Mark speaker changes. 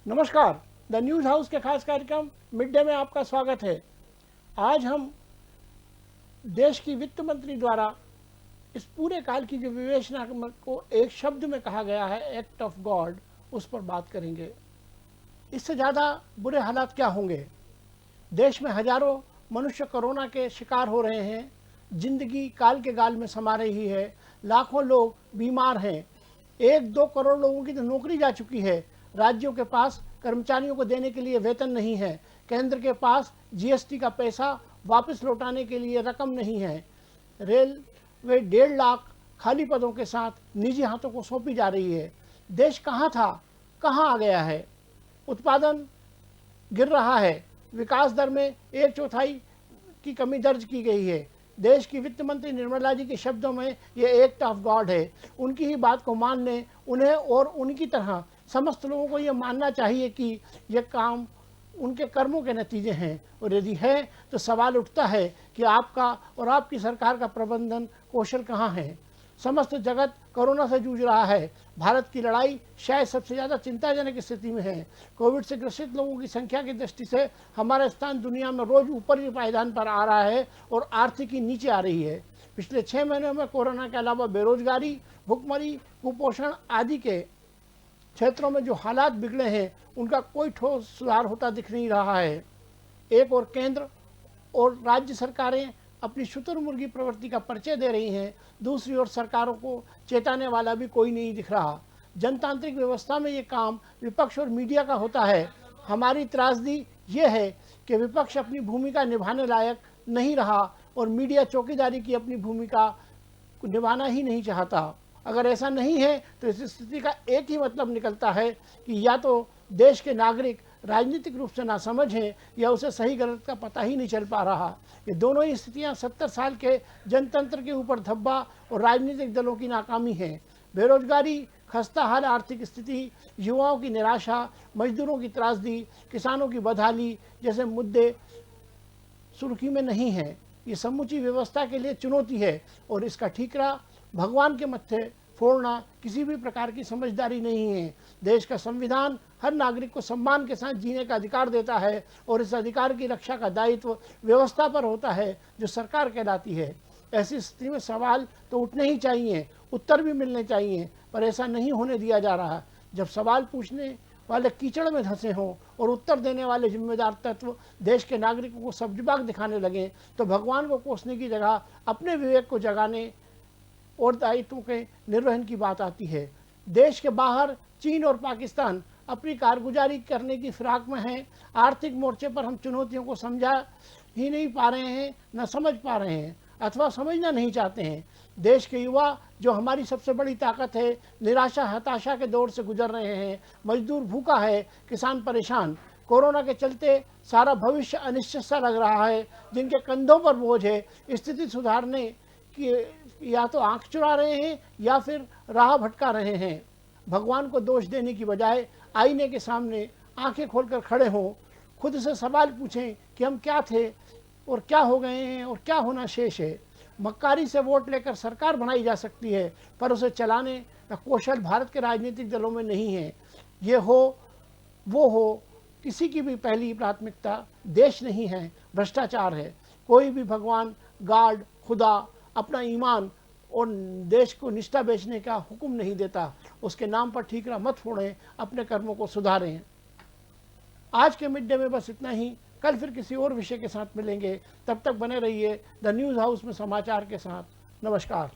Speaker 1: नमस्कार। The news house के खास कार्यक्रम मिड डे में आपका स्वागत है। आज हम देश की वित्त मंत्री द्वारा इस पूरे काल की जो विवेचना को एक शब्द में कहा गया है, एक्ट ऑफ गॉड, उस पर बात करेंगे। इससे ज़्यादा बुरे हालात क्या होंगे। देश में हजारों मनुष्य कोरोना के शिकार हो रहे हैं, जिंदगी काल के गाल में समा रही है, लाखों लोग बीमार हैं, 1-2 करोड़ लोगों की तो नौकरी जा चुकी है, राज्यों के पास कर्मचारियों को देने के लिए वेतन नहीं है, केंद्र के पास जीएसटी का पैसा वापस लौटाने के लिए रकम नहीं है, रेलवे 1.5 लाख खाली पदों के साथ निजी हाथों को सौंपी जा रही है। देश कहाँ था, कहाँ आ गया है। उत्पादन गिर रहा है, विकास दर में 1/4 की कमी दर्ज की गई है। देश की वित्त मंत्री निर्मला जी के शब्दों में ये एक्ट ऑफ गॉड है। उनकी ही बात को मानने, उन्हें और उनकी तरह समस्त लोगों को ये मानना चाहिए कि ये काम उनके कर्मों के नतीजे हैं, और यदि है तो सवाल उठता है कि आपका और आपकी सरकार का प्रबंधन कौशल कहाँ है। समस्त जगत कोरोना से जूझ रहा है। भारत की लड़ाई शायद सबसे ज़्यादा चिंताजनक स्थिति में है। कोविड से ग्रसित लोगों की संख्या की दृष्टि से हमारा स्थान दुनिया में रोज ऊपरी पायदान पर आ रहा है और आर्थिकी नीचे आ रही है। पिछले 6 महीनों में कोरोना के अलावा बेरोजगारी, भुखमरी, कुपोषण आदि के क्षेत्रों में जो हालात बिगड़े हैं, उनका कोई ठोस सुधार होता दिख नहीं रहा है। एक और केंद्र और राज्य सरकारें अपनी शुतुरमुर्गी प्रवृत्ति का परिचय दे रही हैं, दूसरी ओर सरकारों को चेताने वाला भी कोई नहीं दिख रहा। जनतांत्रिक व्यवस्था में ये काम विपक्ष और मीडिया का होता है। हमारी त्रासदी ये है कि विपक्ष अपनी भूमिका निभाने लायक नहीं रहा और मीडिया चौकीदारी की अपनी भूमिका निभाना ही नहीं चाहता। अगर ऐसा नहीं है तो इस स्थिति का एक ही मतलब निकलता है कि या तो देश के नागरिक राजनीतिक रूप से नासमझ हैं या उसे सही गलत का पता ही नहीं चल पा रहा। ये दोनों ही स्थितियां 70 साल के जनतंत्र के ऊपर धब्बा और राजनीतिक दलों की नाकामी है। बेरोजगारी, खस्ता हाल आर्थिक स्थिति, युवाओं की निराशा, मजदूरों की त्रासदी, किसानों की बदहाली जैसे मुद्दे सुर्खी में नहीं हैं। ये समूची व्यवस्था के लिए चुनौती है और इसका ठीकरा भगवान के मत्थे फोड़ना किसी भी प्रकार की समझदारी नहीं है। देश का संविधान हर नागरिक को सम्मान के साथ जीने का अधिकार देता है और इस अधिकार की रक्षा का दायित्व व्यवस्था पर होता है, जो सरकार कहलाती है। ऐसी स्थिति में सवाल तो उठने ही चाहिए, उत्तर भी मिलने चाहिए, पर ऐसा नहीं होने दिया जा रहा। जब सवाल पूछने वाले कीचड़ में धंसे हों और उत्तर देने वाले जिम्मेदार तत्व देश के नागरिकों को सब्जबाग दिखाने लगे, तो भगवान को कोसने की जगह अपने विवेक को जगाने और दायित्वों के निर्वहन की बात आती है। देश के बाहर चीन और पाकिस्तान अपनी कारगुजारी करने की फिराक में हैं। आर्थिक मोर्चे पर हम चुनौतियों को समझा ही नहीं पा रहे हैं, न समझ पा रहे हैं अथवा समझना नहीं चाहते हैं। देश के युवा जो हमारी सबसे बड़ी ताकत है, निराशा हताशा के दौर से गुजर रहे हैं। मजदूर भूखा है, किसान परेशान। कोरोना के चलते सारा भविष्य अनिश्चित सा लग रहा है। जिनके कंधों पर बोझ है, स्थिति सुधारने कि या तो आंख चुरा रहे हैं या फिर राह भटका रहे हैं। भगवान को दोष देने की बजाय आईने के सामने आंखें खोलकर खड़े हों, खुद से सवाल पूछें कि हम क्या थे और क्या हो गए हैं और क्या होना शेष है। मक्कारी से वोट लेकर सरकार बनाई जा सकती है, पर उसे चलाने का कौशल भारत के राजनीतिक दलों में नहीं है। ये हो वो हो, किसी की भी पहली प्राथमिकता देश नहीं है, भ्रष्टाचार है। कोई भी भगवान, गार्ड, खुदा अपना ईमान और देश को निष्ठा बेचने का हुक्म नहीं देता। उसके नाम पर ठीकरा मत फोड़ें, अपने कर्मों को सुधारें। आज के मिड डे में बस इतना ही। कल फिर किसी और विषय के साथ मिलेंगे। तब तक बने रहिए द न्यूज़ हाउस में समाचार के साथ। नमस्कार।